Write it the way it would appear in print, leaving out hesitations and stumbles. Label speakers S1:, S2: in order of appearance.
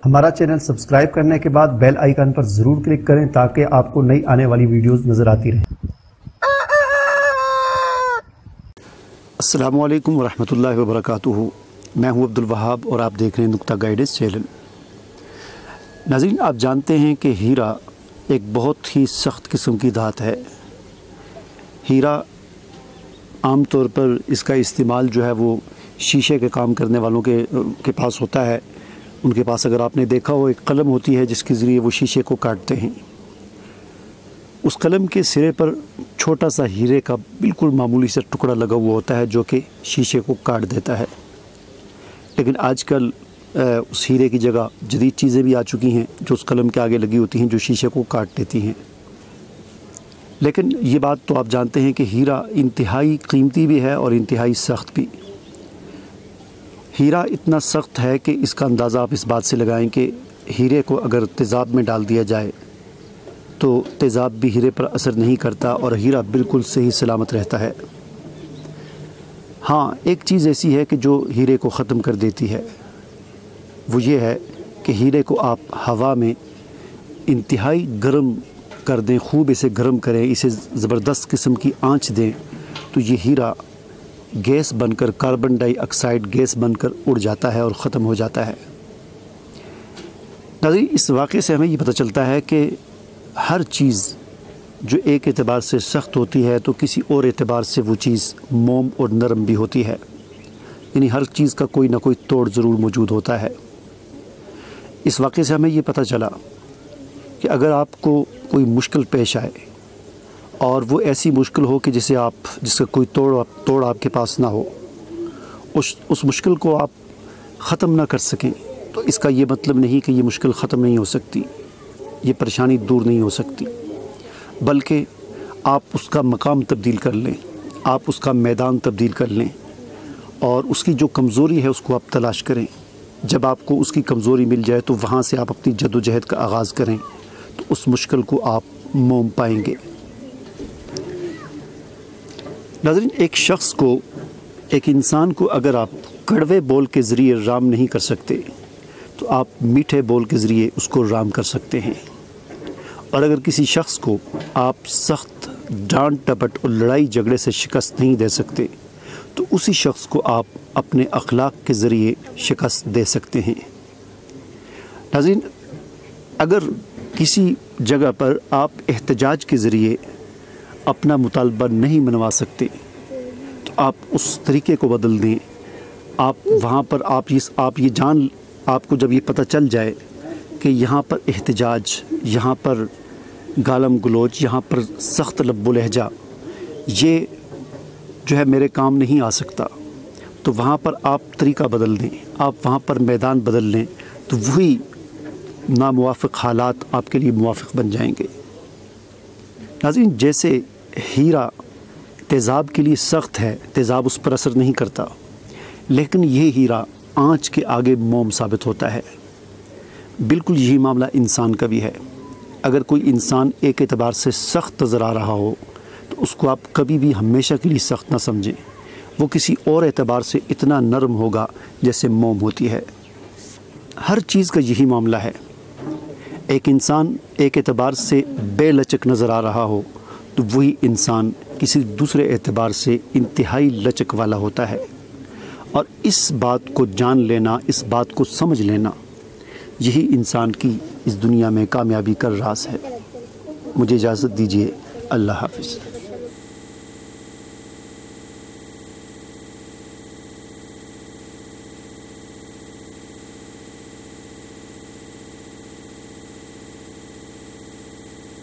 S1: ہمارا channel subscribe کرنے کے بعد بیل آئیکن پر ضرور کلک کریں تاکہ آپ کو نئی آنے والی ویڈیوز نظر آتی رہیں۔
S2: السلام علیکم ورحمۃ اللہ وبرکاتہ۔ میں ہوں عبدالوہاب اور آپ دیکھ رہے ہیں نقطہ گائیڈنس چینل۔ ناظرین، آپ جانتے ہیں کہ ہیرا ایک بہت ہی سخت قسم کی دھات ہے۔ ہیرا عام طور پر اس کا استعمال جو ہے وہ شیشے کے کام کرنے والوں کے پاس ہوتا ہے۔ ان کے پاس اگر آپ نے دیکھا ہو ایک قلم ہوتی ہے جس کے ذریعے وہ شیشے کو کاٹتے ہیں۔ اس قلم کے سرے پر چھوٹا سا ہیرے کا بالکل معمولی سا ٹکڑا لگا ہوا ہوتا ہے جو کہ شیشے کو کاٹ دیتا ہے۔ لیکن آج کل اس ہیرے کی جگہ جدید چیزیں بھی آ چکی ہیں جو اس قلم کے آگے لگی ہوتی ہیں جو شیشے کو کاٹ دیتی ہیں۔ لیکن یہ بات تو آپ جانتے ہیں کہ ہیرا انتہائی قیمتی بھی ہے اور انتہائی سخت بھی۔ ہیرا اتنا سخت ہے کہ اس کا اندازہ آپ اس بات سے لگائیں کہ ہیرے کو اگر تیزاب میں ڈال دیا جائے تو تیزاب بھی ہیرے پر اثر نہیں کرتا اور ہیرا بالکل صحیح سلامت رہتا ہے۔ ہاں، ایک چیز ایسی ہے کہ جو ہیرے کو ختم کر دیتی ہے، وہ یہ ہے کہ ہیرے کو آپ ہوا میں انتہائی گرم کر دیں، خوب اسے گرم کریں، اسے زبردست قسم کی آنچ دیں تو یہ ہیرا گیس بن کر، کاربن ڈائی آکسائڈ گیس بن کر اڑ جاتا ہے اور ختم ہو جاتا ہے۔ ناظرین، اس واقعے سے ہمیں یہ پتہ چلتا ہے کہ ہر چیز جو ایک اعتبار سے سخت ہوتی ہے تو کسی اور اعتبار سے وہ چیز موم اور نرم بھی ہوتی ہے، یعنی ہر چیز کا کوئی نہ کوئی توڑ ضرور موجود ہوتا ہے۔ اس واقعے سے ہمیں یہ پتہ چلا کہ اگر آپ کو کوئی مشکل پیش آئے اور وہ ایسی مشکل ہو کہ جس کا کوئی توڑ آپ کے پاس نہ ہو، اس مشکل کو آپ ختم نہ کر سکیں تو اس کا یہ مطلب نہیں کہ یہ مشکل ختم نہیں ہو سکتی، یہ پریشانی دور نہیں ہو سکتی، بلکہ آپ اس کا مقام تبدیل کر لیں، آپ اس کا میدان تبدیل کر لیں اور اس کی جو کمزوری ہے اس کو آپ تلاش کریں۔ جب آپ کو اس کی کمزوری مل جائے تو وہاں سے آپ اپنی جد و جہد کا آغاز کریں تو اس مشکل کو آپ موم پائیں گے۔ ناظرین، ایک انسان کو اگر آپ کڑوے بول کے ذریعے رام نہیں کر سکتے تو آپ میٹھے بول کے ذریعے اس کو رام کر سکتے ہیں، اور اگر کسی شخص کو آپ سخت ڈانٹ ٹپٹ اور لڑائی جھگڑے سے شکست نہیں دے سکتے تو اسی شخص کو آپ اپنے اخلاق کے ذریعے شکست دے سکتے ہیں۔ ناظرین، اگر کسی جگہ پر آپ احتجاج کے ذریعے اپنا مطالبہ نہیں منوا سکتے تو آپ اس طریقے کو بدل دیں۔ آپ وہاں پر آپ کو جب یہ پتہ چل جائے کہ یہاں پر احتجاج، یہاں پر گالم گلوچ، یہاں پر سخت لب و لہجہ یہ جو ہے میرے کام نہیں آ سکتا، تو وہاں پر آپ طریقہ بدل دیں، آپ وہاں پر میدان بدل لیں تو وہی ناموافق حالات آپ کے لیے موافق بن جائیں گے۔ ناظرین، جیسے ہیرا تیزاب کے لیے سخت ہے، تیزاب اس پر اثر نہیں کرتا، لیکن یہ ہیرا آنچ کے آگے موم ثابت ہوتا ہے۔ بالکل یہی معاملہ انسان کا بھی ہے۔ اگر کوئی انسان ایک اعتبار سے سخت نظر آ رہا ہو تو اس کو آپ کبھی بھی ہمیشہ کے لیے سخت نہ سمجھیں، وہ کسی اور اعتبار سے اتنا نرم ہوگا جیسے موم ہوتی ہے۔ ہر چیز کا یہی معاملہ ہے۔ ایک انسان ایک اعتبار سے بے لچک نظر آ رہا ہو تو وہی انسان کسی دوسرے اعتبار سے انتہائی لچک والا ہوتا ہے، اور اس بات کو جان لینا، اس بات کو سمجھ لینا، یہی انسان کی اس دنیا میں کامیابی کا راز ہے۔ مجھے اجازت دیجیے، اللہ حافظ۔